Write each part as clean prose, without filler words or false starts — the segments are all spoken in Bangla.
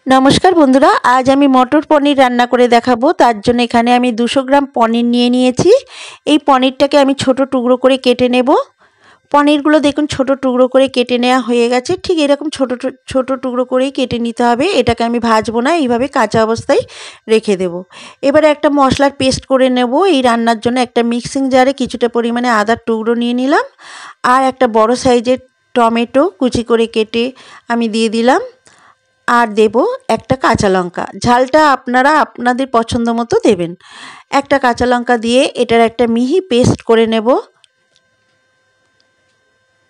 नमस्कार बंधुरा आज आमी मटर पनीर रान्ना करे देखाबो। तार जोन्नो एखाने आमी 200 ग्राम पनीर निये नियेछि। एई पनीरटाके आमी छोटो टुकरो करे केटे नेब। पनीरगुलो देखुन छोटो टुकरो करे केटे नेওয়া হয়ে গেছে। ठीक एरकम छोटो छोटो टुकरो करेই केटे निते हबे। एटाके आमी भाजबो ना, এইভাবে কাঁচা অবস্থায় রেখে দেব। এবারে একটা মশলার পেস্ট করে নেব। এই রান্নার জন্য একটা মিক্সিং জারে কিছুটা পরিমাণে আদার টুকরো নিয়ে নিলাম আর একটা বড় সাইজের টমেটো কুচি করে কেটে আমি দিয়ে দিলাম আর দেব একটা কাঁচা লঙ্কা। ঝালটা আপনারা আপনাদের পছন্দ মতো দেবেন। একটা কাঁচা লঙ্কা দিয়ে এটার একটা মিহি পেস্ট করে নেব।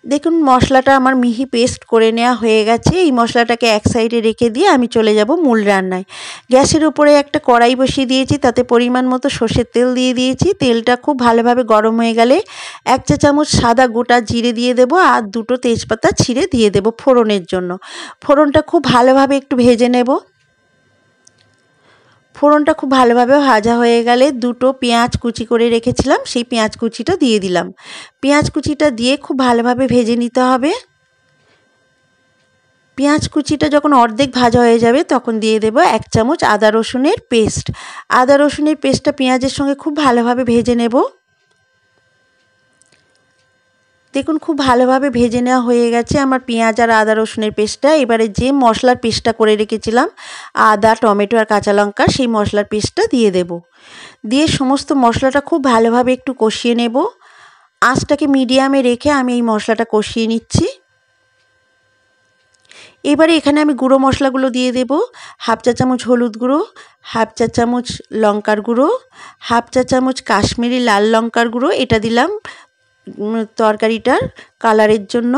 দেখুন মশলাটা আমার মিহি পেস্ট করে নেওয়া হয়ে গেছে। এই মশলাটাকে এক সাইডে রেখে দিয়ে আমি চলে যাব মূল রান্নায়। গ্যাসের উপরে একটা কড়াই বসিয়ে দিয়েছি, তাতে পরিমাণ মতো সর্ষের তেল দিয়ে দিয়েছি। তেলটা খুব ভালোভাবে গরম হয়ে গেলে 1 চা চামচ সাদা গোটা জিরে দিয়ে দেব আর 2টো তেজপাতা ছিঁড়ে দিয়ে দেব ফোড়নের জন্য। ফোড়নটা খুব ভালোভাবে একটু ভেজে নেব। ফোড়নটা খুব ভালোভাবে ভাজা হয়ে গেলে 2টো পেঁয়াজ কুচি করে রেখেছিলাম, সেই পেঁয়াজ কুচিটা দিয়ে দিলাম। পেঁয়াজ কুচিটা দিয়ে খুব ভালোভাবে ভেজে নিতে হবে। পেঁয়াজ কুচিটা যখন অর্ধেক ভাজা হয়ে যাবে তখন দিয়ে দেব 1 চামচ আদা রসুনের পেস্ট। আদা রসুনের পেস্টটা পেঁয়াজের সঙ্গে খুব ভালোভাবে ভেজে নেব। দেখুন খুব ভালোভাবে ভেজে নেওয়া হয়ে গেছে আমার পেঁয়াজ আর আদা রসুনের পেস্টটা। এবারে যে মশলার পেস্টটা করে রেখেছিলাম আদা টমেটো আর কাঁচা লঙ্কা, সেই মশলার পেস্টটা দিয়ে দেব। দিয়ে সমস্ত মশলাটা খুব ভালোভাবে একটু কষিয়ে নেব। আঁচটাকে মিডিয়ামে রেখে আমি এই মশলাটা কষিয়ে নিচ্ছি। এবারে এখানে আমি গুঁড়ো মশলাগুলো দিয়ে দেব। 1/2 চা চামচ হলুদ গুঁড়ো, 1/2 চা চামচ লঙ্কার গুঁড়ো, 1/2 চা চামচ কাশ্মীরি লাল লঙ্কার গুঁড়ো, এটা দিলাম তরকারিটার কালারের জন্য,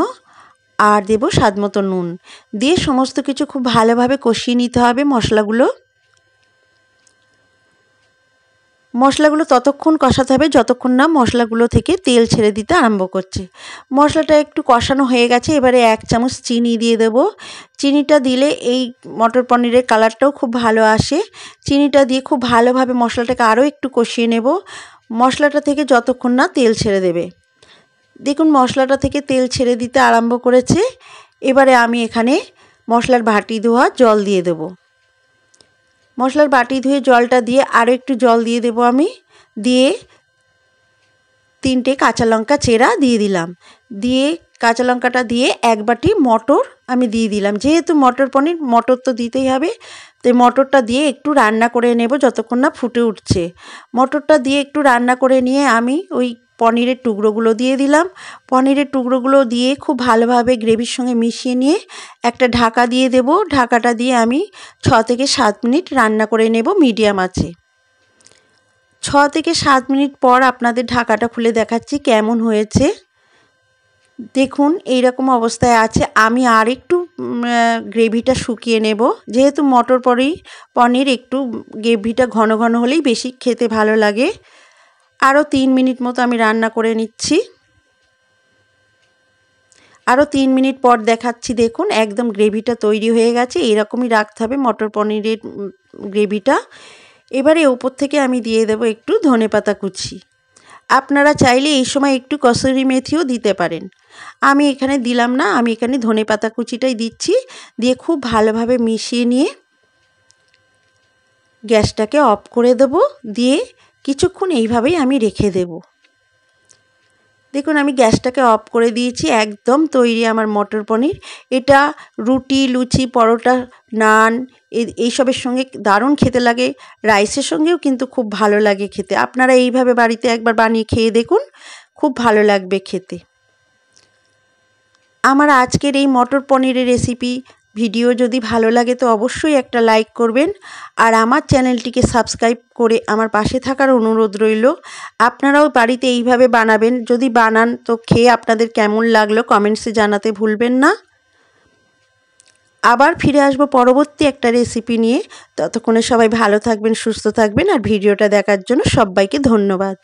আর দেব স্বাদমতো নুন। দিয়ে সমস্ত কিছু খুব ভালোভাবে কষিয়ে নিতে হবে মশলাগুলো ততক্ষণ কষাতে হবে যতক্ষণ না মশলাগুলো থেকে তেল ছেড়ে দিতে আরম্ভ করছে। মশলাটা একটু কষানো হয়ে গেছে। এবারে 1 চামচ চিনি দিয়ে দেব। চিনিটা দিলে এই মটর পনিরের কালারটাও খুব ভালো আসে। চিনিটা দিয়ে খুব ভালোভাবে মশলাটাকে আরও একটু কষিয়ে নেব, মশলাটা থেকে যতক্ষণ না তেল ছেড়ে দেবে। দেখুন মশলাটা থেকে তেল ছেড়ে দিতে আরম্ভ করেছে। এবারে আমি এখানে মশলার বাটি ধোয়া জল দিয়ে দেব। মশলার বাটি ধুয়ে জলটা দিয়ে আরও একটু জল দিয়ে দেব আমি। দিয়ে 3টে কাঁচা লঙ্কা চেরা দিয়ে দিলাম। দিয়ে কাঁচা লঙ্কাটা দিয়ে 1 বাটি মটর আমি দিয়ে দিলাম। যেহেতু মটর পনির, মটর তো দিতেই হবে, তো মটরটা দিয়ে একটু রান্না করে নেব যতক্ষণ না ফুটে উঠছে। মটরটা দিয়ে একটু রান্না করে নিয়ে আমি ওই পনিরের টুকরোগুলো দিয়ে দিলাম। পনিরের টুকরোগুলো দিয়ে খুব ভালোভাবে গ্রেভির সঙ্গে মিশিয়ে নিয়ে একটা ঢাকা দিয়ে দেব। ঢাকাটা দিয়ে আমি 6 থেকে 7 মিনিট রান্না করে নেব মিডিয়াম আঁচে। 6 থেকে 7 মিনিট পর আপনাদের ঢাকাটা খুলে দেখাচ্ছি কেমন হয়েছে। দেখুন এইরকম অবস্থায় আছে। আমি আর একটু গ্রেভিটা শুকিয়ে নেব। যেহেতু মটর পনির একটু গ্রেভিটা ঘন ঘন হলেই বেশি খেতে ভালো লাগে। আরও 3 মিনিট মতো আমি রান্না করে নিচ্ছি। আরও 3 মিনিট পর দেখাচ্ছি। দেখুন একদম গ্রেভিটা তৈরি হয়ে গেছে। এরকমই রাখতে হবে মটর পনিরের গ্রেভিটা। এবারে উপর থেকে আমি দিয়ে দেব একটু ধনেপাতা কুচি। আপনারা চাইলে এই সময় একটু কসুরি মেথিও দিতে পারেন। আমি এখানে দিলাম না, আমি এখানে ধনেপাতা কুচিটাই দিচ্ছি। দিয়ে খুব ভালোভাবে মিশিয়ে নিয়ে গ্যাসটাকে অফ করে দেব। দিয়ে কিছুক্ষণ এইভাবেই আমি রেখে দেব। দেখুন আমি গ্যাসটাকে অফ করে দিয়েছি। একদম তৈরি আমার মটর পনির। এটা রুটি, লুচি, পরোটা, নান এইসবের সঙ্গে দারুণ খেতে লাগে। রাইসের সঙ্গেও কিন্তু খুব ভালো লাগে খেতে। আপনারা এইভাবে বাড়িতে একবার বানিয়ে খেয়ে দেখুন, খুব ভালো লাগবে খেতে। আমার আজকের এই মটর পনিরের রেসিপি ভিডিও যদি ভালো লাগে তো অবশ্যই একটা লাইক করবেন আর আমার চ্যানেলটিকে সাবস্ক্রাইব করে আমার পাশে থাকার অনুরোধ রইল। আপনারাও বাড়িতে এইভাবে বানাবেন। যদি বানান তো খেয়ে আপনাদের কেমন লাগলো কমেন্টসে জানাতে ভুলবেন না। আবার ফিরে আসবো পরবর্তী একটা রেসিপি নিয়ে। ততক্ষণে সবাই ভালো থাকবেন, সুস্থ থাকবেন আর ভিডিওটা দেখার জন্য সবাইকে ধন্যবাদ।